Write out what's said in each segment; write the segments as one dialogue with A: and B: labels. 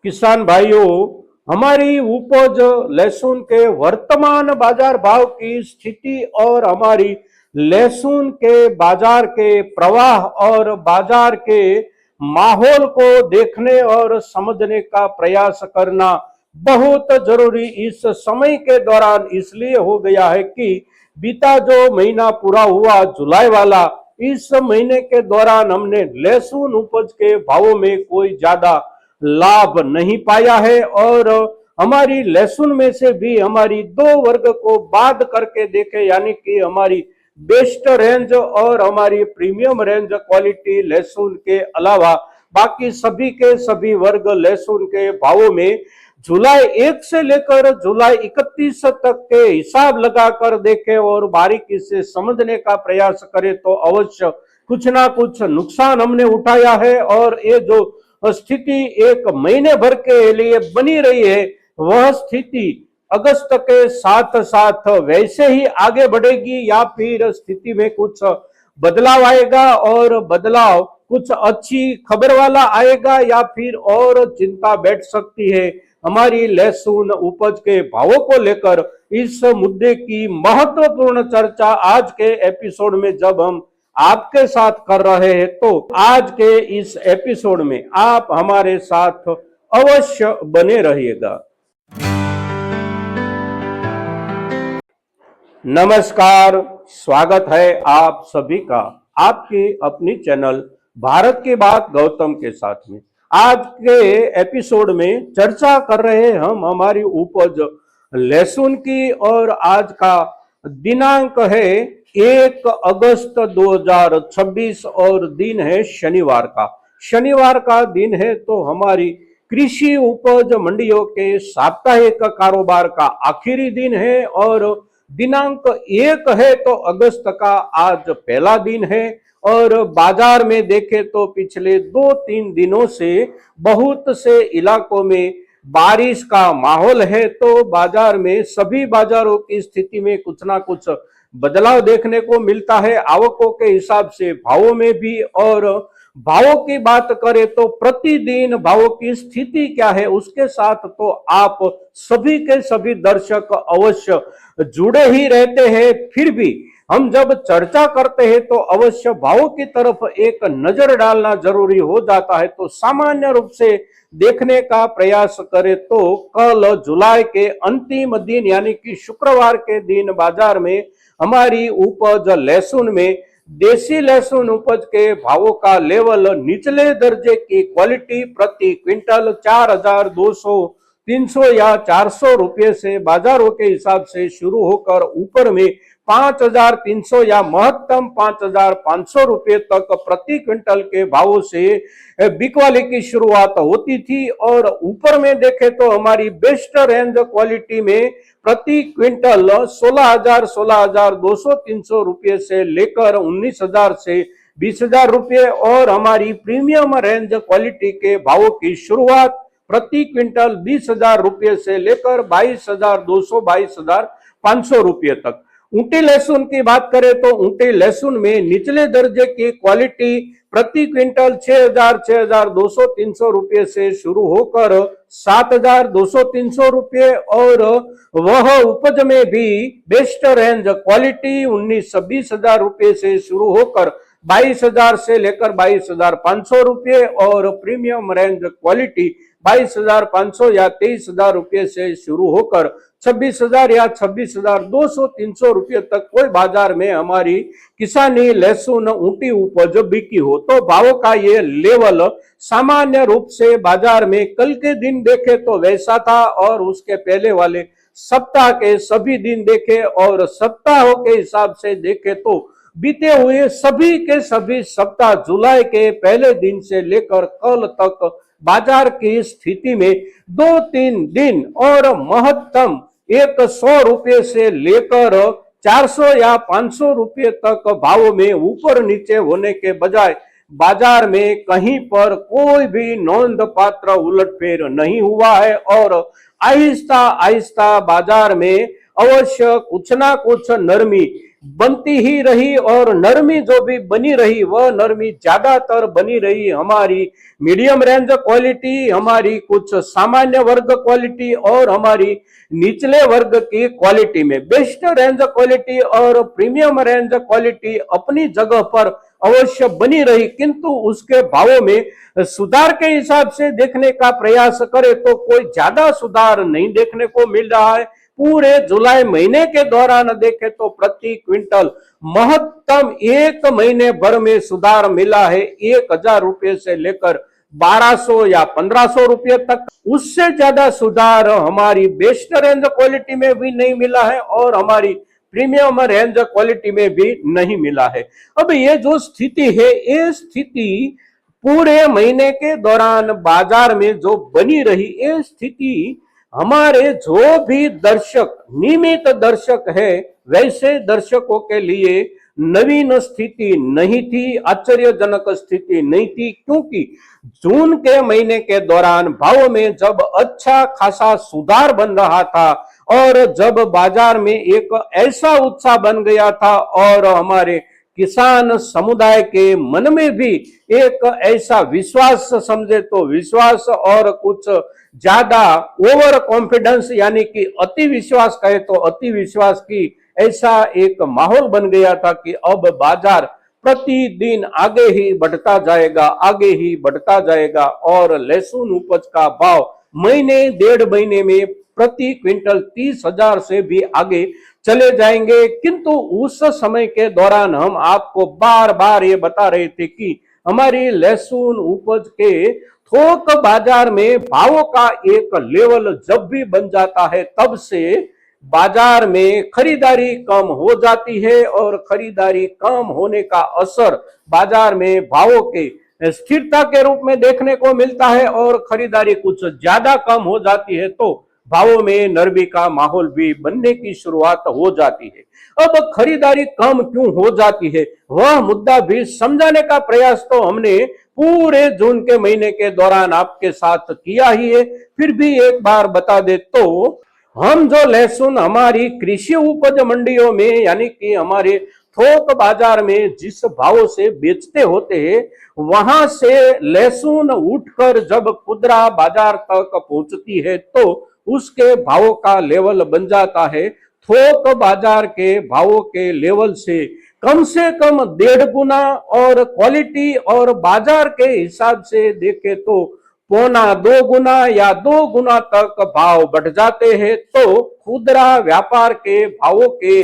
A: किसान भाइयों, हमारी उपज लहसुन के वर्तमान बाजार भाव की स्थिति और हमारी लहसुन के बाजार के प्रवाह और बाजार के माहौल को देखने और समझने का प्रयास करना बहुत जरूरी इस समय के दौरान इसलिए हो गया है कि बीता जो महीना पूरा हुआ जुलाई वाला, इस महीने के दौरान हमने लहसुन उपज के भावों में कोई ज्यादा लाभ नहीं पाया है और हमारी लहसुन में से भी हमारी दो वर्ग को बाद करके देखे, यानी कि हमारी बेस्ट रेंज और हमारी प्रीमियम रेंज क्वालिटी लहसुन के अलावा बाकी सभी के सभी वर्ग लहसुन के भावों में जुलाई 1 से लेकर जुलाई 31 तक के हिसाब लगाकर देखें और बारीकी से समझने का प्रयास करें तो अवश्य कुछ ना कुछ नुकसान हमने उठाया है और ये जो स्थिति एक महीने भर के लिए बनी रही है वह स्थिति अगस्त के साथ साथ वैसे ही आगे बढ़ेगी या फिर स्थिति में कुछ बदलाव आएगा और बदलाव कुछ अच्छी खबर वाला आएगा या फिर और चिंता बैठ सकती है हमारी लहसुन उपज के भावों को लेकर। इस मुद्दे की महत्वपूर्ण चर्चा आज के एपिसोड में जब हम आपके साथ कर रहे हैं तो आज के इस एपिसोड में आप हमारे साथ अवश्य बने रहिएगा। नमस्कार, स्वागत है आप सभी का आपकी अपनी चैनल भारत की बात गौतम के साथ में। आज के एपिसोड में चर्चा कर रहे हैं हम हमारी उपज लहसुन की और आज का दिनांक है 1 अगस्त 2026 और दिन है शनिवार का। शनिवार का दिन है तो हमारी कृषि उपज मंडियों के साप्ताहिक कारोबार का आखिरी दिन है और दिनांक 1 है तो अगस्त का आज पहला दिन है और बाजार में देखें तो पिछले 2-3 दिनों से बहुत से इलाकों में बारिश का माहौल है तो बाजार में सभी बाजारों की स्थिति में कुछ ना कुछ बदलाव देखने को मिलता है। आवकों के हिसाब से भावों में भी, और भावों की बात करें तो प्रतिदिन भावों की स्थिति क्या है उसके साथ तो आप सभी के सभी दर्शक अवश्य जुड़े ही रहते हैं। फिर भी हम जब चर्चा करते हैं तो अवश्य भावों की तरफ एक नजर डालना जरूरी हो जाता है। तो सामान्य रूप से देखने का प्रयास करें तो कल जुलाई के अंतिम दिन यानी कि शुक्रवार के दिन बाजार में हमारी उपज लहसुन में देसी लहसुन उपज के भावों का लेवल निचले दर्जे की क्वालिटी प्रति क्विंटल 4,200, 300 या 400 रुपये से बाजारों के हिसाब से शुरू होकर ऊपर में 5,300 या महत्तम 5,500 रुपये तक प्रति क्विंटल के भावों से बिकवाली की शुरुआत होती थी और ऊपर में देखें तो हमारी बेस्ट रेंज क्वालिटी में प्रति क्विंटल 16,000, 16,200, 300 रुपये से लेकर 19,000 से 20,000 रुपये और हमारी प्रीमियम रेंज क्वालिटी के भावों की शुरुआत प्रति क्विंटल 20,000 रुपये से लेकर 22,200, 22,500 रुपये तक। ऊँटी लहसुन की बात करें तो ऊँटी लहसुन में निचले दर्जे की क्वालिटी प्रति क्विंटल 6,000, 6,200, 300 रुपये से शुरू होकर 7,200, 300 रुपये और वह उपज में भी बेस्ट रेंज क्वालिटी 19-20,000 रुपये से शुरू होकर 22,000 से लेकर 22,500 रुपये और प्रीमियम रेंज क्वालिटी 22,500 या 23,000 रुपये से शुरू होकर 26,000 या 26,200, 300 रुपये तक कोई बाजार में हमारी किसानी लहसुन ऊँटी उपज बिकी हो। तो भावों का ये लेवल सामान्य रूप से बाजार में कल के दिन देखे तो वैसा था और उसके पहले वाले सप्ताह के सभी दिन देखे और सप्ताहों के हिसाब से देखे तो बीते हुए सभी के सभी सप्ताह जुलाई के पहले दिन से लेकर कल तक बाजार की स्थिति में 2-3 दिन और महत्तम 100 रुपये से लेकर 400 या 500 रुपये तक भावों में ऊपर नीचे होने के बजाय बाजार में कहीं पर कोई भी नोंदपात्र उलटफेर नहीं हुआ है और आहिस्ता आहिस्ता बाजार में अवश्य कुछ ना कुछ नरमी बनती ही रही और नरमी जो भी बनी रही वह नरमी ज्यादातर बनी रही हमारी मीडियम रेंज क्वालिटी, हमारी कुछ सामान्य वर्ग क्वालिटी और हमारी निचले वर्ग की क्वालिटी में। बेस्ट रेंज क्वालिटी और प्रीमियम रेंज क्वालिटी अपनी जगह पर अवश्य बनी रही, किंतु उसके भावों में सुधार के हिसाब से देखने का प्रयास करें तो कोई ज्यादा सुधार नहीं देखने को मिल रहा है। पूरे जुलाई महीने के दौरान देखें तो प्रति क्विंटल महत्तम एक महीने भर में सुधार मिला है 1000 रुपये से लेकर 1200 या 1500 रुपये तक। उससे ज्यादा सुधार हमारी बेस्ट रेंज क्वालिटी में भी नहीं मिला है और हमारी प्रीमियम रेंज क्वालिटी में भी नहीं मिला है। अब ये जो स्थिति है, ये स्थिति पूरे महीने के दौरान बाजार में जो बनी रही, ये स्थिति हमारे जो भी दर्शक, नियमित दर्शक है, वैसे दर्शकों के लिए नवीन स्थिति नहीं थी, आश्चर्यजनक स्थिति नहीं थी, क्योंकि जून के महीने के दौरान भाव में जब अच्छा खासा सुधार बन रहा था और जब बाजार में एक ऐसा उत्साह बन गया था और हमारे किसान समुदाय के मन में भी एक ऐसा विश्वास, समझे तो विश्वास और कुछ ज्यादा ओवर कॉन्फिडेंस यानी कि अति विश्वास कहे तो अति विश्वास की ऐसा एक माहौल बन गया था कि अब बाजार प्रतिदिन आगे ही बढ़ता जाएगा, आगे ही बढ़ता जाएगा और लहसुन उपज का भाव महीने डेढ़ महीने में प्रति क्विंटल 30,000 से भी आगे चले जाएंगे। किंतु उस समय के दौरान हम आपको बार बार ये बता रहे थे कि हमारी लहसुन उपज के थोक बाजार में भावों का एक लेवल जब भी बन जाता है तब से बाजार में खरीदारी कम हो जाती है और खरीदारी कम होने का असर बाजार में भावों के स्थिरता के रूप में देखने को मिलता है और खरीदारी कुछ ज्यादा कम हो जाती है तो भावों में नरमी का माहौल भी बनने की शुरुआत हो जाती है। अब खरीदारी कम क्यों हो जाती है वह मुद्दा भी समझाने का प्रयास तो हमने पूरे जून के महीने के दौरान आपके साथ किया ही है। फिर भी एक बार बता दे तो हम जो लहसुन हमारी कृषि उपज मंडियों में यानी कि हमारे थोक बाजार में जिस भाव से बेचते होते हैं वहां से लहसुन उठकर जब खुदरा बाजार तक पहुंचती है तो उसके भावों का लेवल बन जाता है थोक बाजार के भावों के लेवल से कम 1.5 गुना और क्वालिटी और बाजार के हिसाब से देखे तो 1.25 गुना या 2 गुना तक भाव बढ़ जाते हैं। तो खुदरा व्यापार के भावों के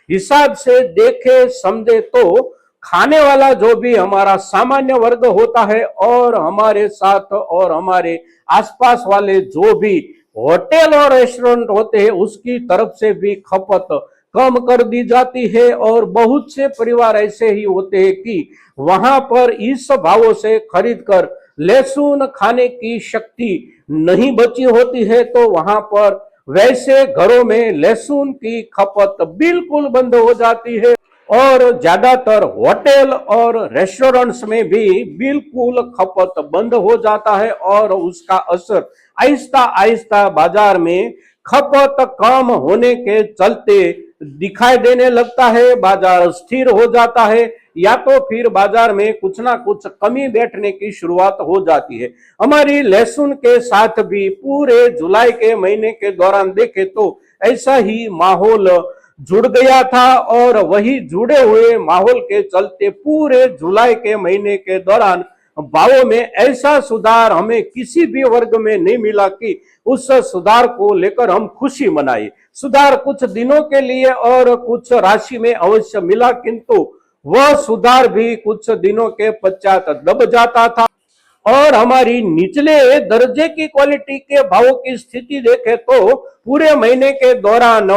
A: हिसाब से देखे समझे तो खाने वाला जो भी हमारा सामान्य वर्ग होता है और हमारे साथ और हमारे आसपास वाले जो भी होटल और रेस्टोरेंट होते हैं उसकी तरफ से भी खपत कम कर दी जाती है और बहुत से परिवार ऐसे ही होते हैं कि वहां पर इस भावों से खरीद कर लहसुन खाने की शक्ति नहीं बची होती है तो वहां पर वैसे घरों में लहसुन की खपत बिल्कुल बंद हो जाती है और ज्यादातर होटल और रेस्टोरेंट्स में भी बिल्कुल खपत बंद हो जाता है और उसका असर आहिस्ता आहिस्ता बाजार में खपत कम होने के चलते दिखाई देने लगता है। बाजार स्थिर हो जाता है या तो फिर बाजार में कुछ ना कुछ कमी बैठने की शुरुआत हो जाती है। हमारी लहसुन के साथ भी पूरे जुलाई के महीने के दौरान देखे तो ऐसा ही माहौल जुड़ गया था और वही जुड़े हुए माहौल के चलते पूरे जुलाई के महीने के दौरान भावों में ऐसा सुधार हमें किसी भी वर्ग में नहीं मिला कि उस सुधार को लेकर हम खुशी मनाए। सुधार कुछ दिनों के लिए और कुछ राशि में अवश्य मिला किंतु वह सुधार भी कुछ दिनों के पश्चात दब जाता था और हमारी निचले दर्जे की क्वालिटी के भावों की स्थिति देखे तो पूरे महीने के दौरान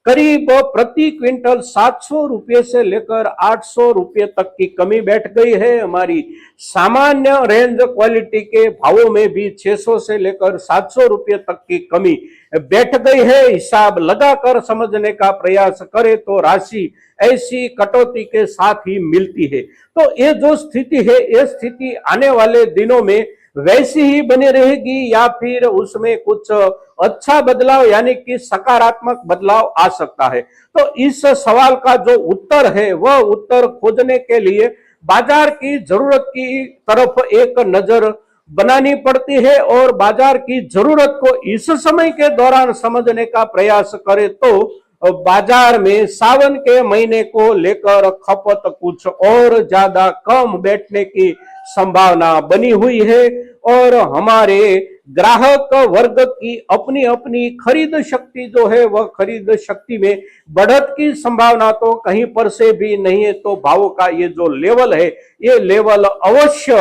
A: करीब प्रति क्विंटल 700 रुपये से लेकर 800 रुपये तक की कमी बैठ गई है। हमारी सामान्य रेंज क्वालिटी के भावों में भी 600 से लेकर 700 रुपये तक की कमी बैठ गई है। हिसाब लगाकर समझने का प्रयास करें तो राशि ऐसी कटौती के साथ ही मिलती है। तो ये जो स्थिति है ये स्थिति आने वाले दिनों में वैसी ही बनी रहेगी या फिर उसमें कुछ अच्छा बदलाव यानी कि सकारात्मक बदलाव आ सकता है। तो इस सवाल का जो उत्तर है वह उत्तर खोजने के लिए बाजार की जरूरत की तरफ एक नजर बनानी पड़ती है और बाजार की जरूरत को इस समय के दौरान समझने का प्रयास करें तो बाजार में सावन के महीने को लेकर खपत कुछ और ज्यादा कम बैठने की संभावना बनी हुई है और हमारे ग्राहक वर्ग की अपनी अपनी खरीद शक्ति जो है वह खरीद शक्ति में बढ़त की संभावना तो कहीं पर से भी नहीं है। तो भावों का ये जो लेवल है ये लेवल अवश्य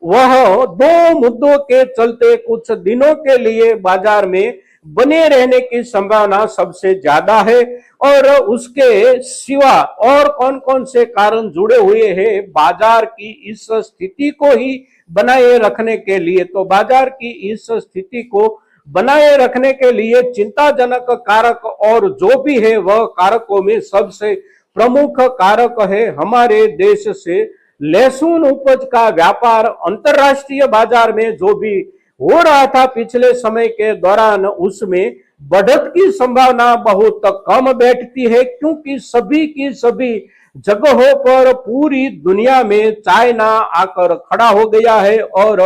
A: वह दो मुद्दों के चलते कुछ दिनों के लिए बाजार में बने रहने की संभावना सबसे ज्यादा है। और उसके सिवा और कौन कौन से कारण जुड़े हुए हैं बाजार की इस स्थिति को ही बनाए रखने के लिए, तो बाजार की इस स्थिति को बनाए रखने के लिए चिंताजनक कारक और जो भी है वह कारकों में सबसे प्रमुख कारक है हमारे देश से लहसुन उपज का व्यापार। अंतरराष्ट्रीय बाजार में जो भी हो रहा था पिछले समय के दौरान उसमें बढ़त की संभावना बहुत कम बैठती है क्योंकि सभी की सभी जगहों पर पूरी दुनिया में चाइना आकर खड़ा हो गया है और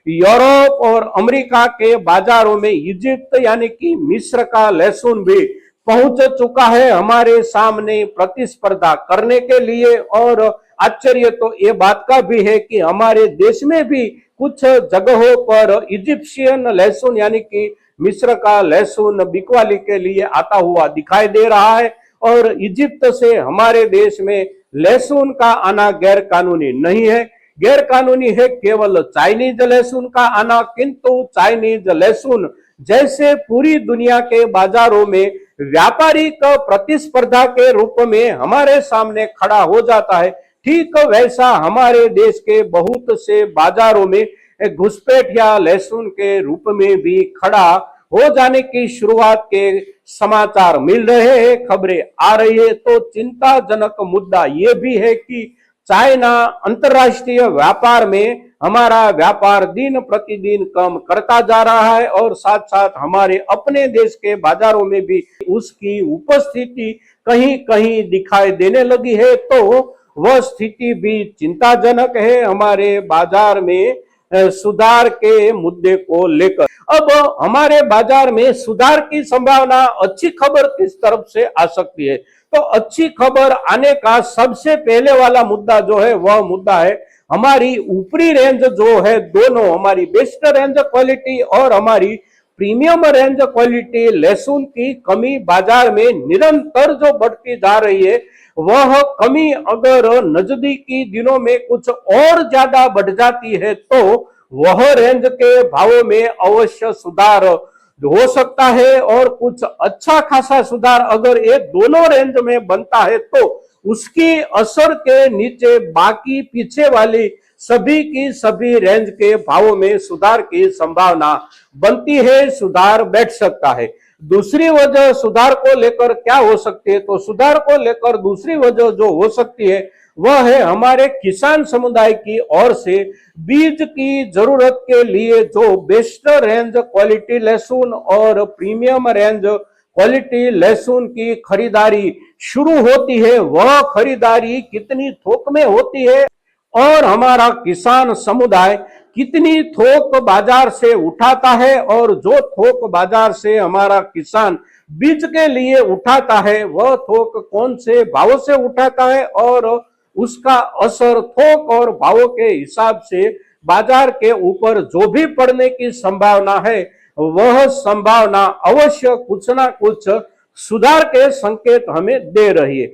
A: यूरोप और अमेरिका के बाजारों में इजिप्ट यानी कि मिस्र का लहसुन भी पहुंच चुका है हमारे सामने प्रतिस्पर्धा करने के लिए। और आश्चर्य तो ये बात का भी है कि हमारे देश में भी कुछ जगहों पर इजिप्शियन लहसुन यानी कि मिस्र का लहसुन बिकवाली के लिए आता हुआ दिखाई दे रहा है और इजिप्ट से हमारे देश में लहसुन का आना गैर कानूनी नहीं है। गैर कानूनी है केवल चाइनीज लहसुन का आना, किंतु चाइनीज लहसुन जैसे पूरी दुनिया के बाजारों में व्यापारिक प्रतिस्पर्धा के रूप में हमारे सामने खड़ा हो जाता है, ठीक वैसा हमारे देश के बहुत से बाजारों में घुसपैठ या लहसुन के रूप में भी खड़ा हो जाने की शुरुआत के समाचार मिल रहे हैं, खबरें आ रही है। तो चिंताजनक मुद्दा यह भी है कि चाइना अंतरराष्ट्रीय व्यापार में हमारा व्यापार दिन प्रतिदिन कम करता जा रहा है और साथ साथ हमारे अपने देश के बाजारों में भी उसकी उपस्थिति कहीं कहीं दिखाई देने लगी है। तो वह स्थिति भी चिंताजनक है हमारे बाजार में सुधार के मुद्दे को लेकर। अब हमारे बाजार में सुधार की संभावना अच्छी खबर किस तरफ से आ सकती है, तो अच्छी खबर आने का सबसे पहले वाला मुद्दा जो है वह मुद्दा है हमारी ऊपरी रेंज जो है, दोनों हमारी बेस्ट रेंज क्वालिटी और हमारी प्रीमियम रेंज क्वालिटी लहसुन की कमी बाजार में निरंतर जो बढ़ती जा रही है वह कमी अगर नजदीकी दिनों में कुछ और ज्यादा बढ़ जाती है तो वह रेंज के भावों में अवश्य सुधार हो सकता है और कुछ अच्छा खासा सुधार अगर ये दोनों रेंज में बनता है तो उसकी असर के नीचे बाकी पीछे वाली सभी की सभी रेंज के भावों में सुधार की संभावना बनती है, सुधार बैठ सकता है। दूसरी वजह सुधार को लेकर क्या हो सकती है, तो सुधार को लेकर दूसरी वजह जो हो सकती है वह है हमारे किसान समुदाय की ओर से बीज की जरूरत के लिए जो बेस्ट रेंज क्वालिटी लहसुन और प्रीमियम रेंज क्वालिटी लहसुन की खरीदारी शुरू होती है, वह खरीदारी कितनी थोक में होती है और हमारा किसान समुदाय कितनी थोक बाजार से उठाता है और जो थोक बाजार से हमारा किसान बीज के लिए उठाता है वह थोक कौन से भाव से उठाता है और उसका असर थोक और भावों के हिसाब से बाजार के ऊपर जो भी पड़ने की संभावना है वह संभावना अवश्य कुछ ना कुछ सुधार के संकेत हमें दे रही है।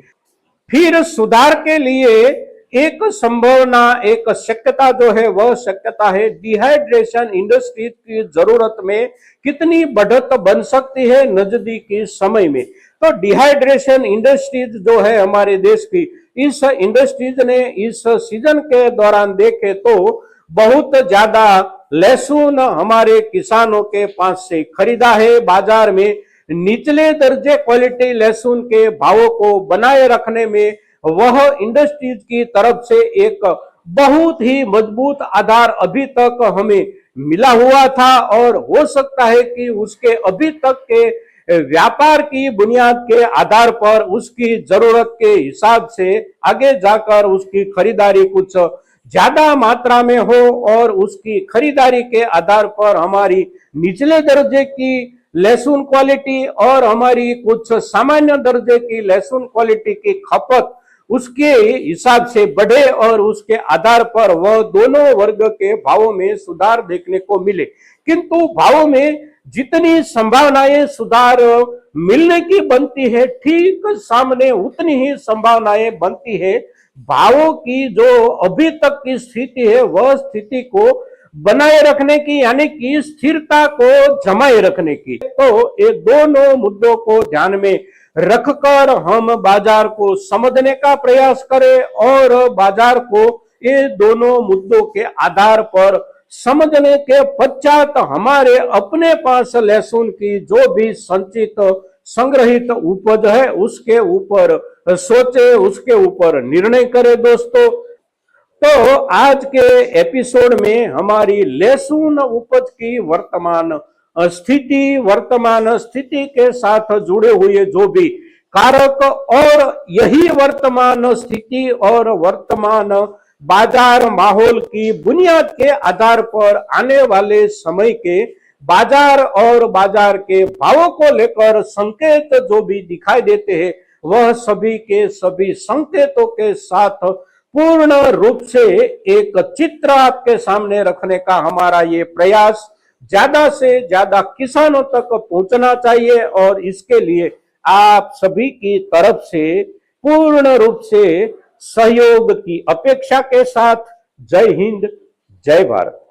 A: फिर सुधार के लिए एक संभावना एक शक्यता जो है वह शक्यता है डिहाइड्रेशन इंडस्ट्रीज की जरूरत में कितनी बढ़त बन सकती है नजदीकी समय में। तो डिहाइड्रेशन इंडस्ट्रीज जो है हमारे देश की, इस इंडस्ट्रीज ने इस सीजन के दौरान देखे तो बहुत ज्यादा लहसुन हमारे किसानों के पास से खरीदा है। बाजार में निचले दर्जे क्वालिटी लहसुन के भावों को बनाए रखने में वह इंडस्ट्रीज की तरफ से एक बहुत ही मजबूत आधार अभी तक हमें मिला हुआ था और हो सकता है कि उसके अभी तक के व्यापार की बुनियाद के आधार पर उसकी जरूरत के हिसाब से आगे जाकर उसकी खरीदारी कुछ ज्यादा मात्रा में हो और उसकी खरीदारी के आधार पर हमारी निचले दर्जे की लहसुन क्वालिटी और हमारी कुछ सामान्य दर्जे की लहसुन क्वालिटी की खपत उसके हिसाब से बढ़े और उसके आधार पर वह दोनों वर्ग के भावों में सुधार देखने को मिले। किंतु भावों में जितनी संभावनाएं सुधार मिलने की बनती है, ठीक सामने उतनी ही संभावनाएं बनती है भावों की जो अभी तक की स्थिति है वह स्थिति को बनाए रखने की, यानी कि स्थिरता को जमाए रखने की। तो ये दोनों मुद्दों को ध्यान में रखकर हम बाजार को समझने का प्रयास करें और बाजार को ये दोनों मुद्दों के आधार पर समझने के पश्चात हमारे अपने पास लहसुन की जो भी संचित संग्रहित उपज है उसके ऊपर सोचे, उसके ऊपर निर्णय करें दोस्तों। तो आज के एपिसोड में हमारी लहसुन उपज की वर्तमान स्थिति के साथ जुड़े हुए जो भी कारक और यही वर्तमान स्थिति और वर्तमान बाजार माहौल की बुनियाद के आधार पर आने वाले समय के बाजार और बाजार के भावों को लेकर संकेत जो भी दिखाई देते हैं वह सभी के सभी संकेतों के साथ पूर्ण रूप से एक चित्र आपके सामने रखने का हमारा ये प्रयास ज्यादा से ज्यादा किसानों तक पहुंचना चाहिए और इसके लिए आप सभी की तरफ से पूर्ण रूप से सहयोग की अपेक्षा के साथ जय हिंद, जय भारत।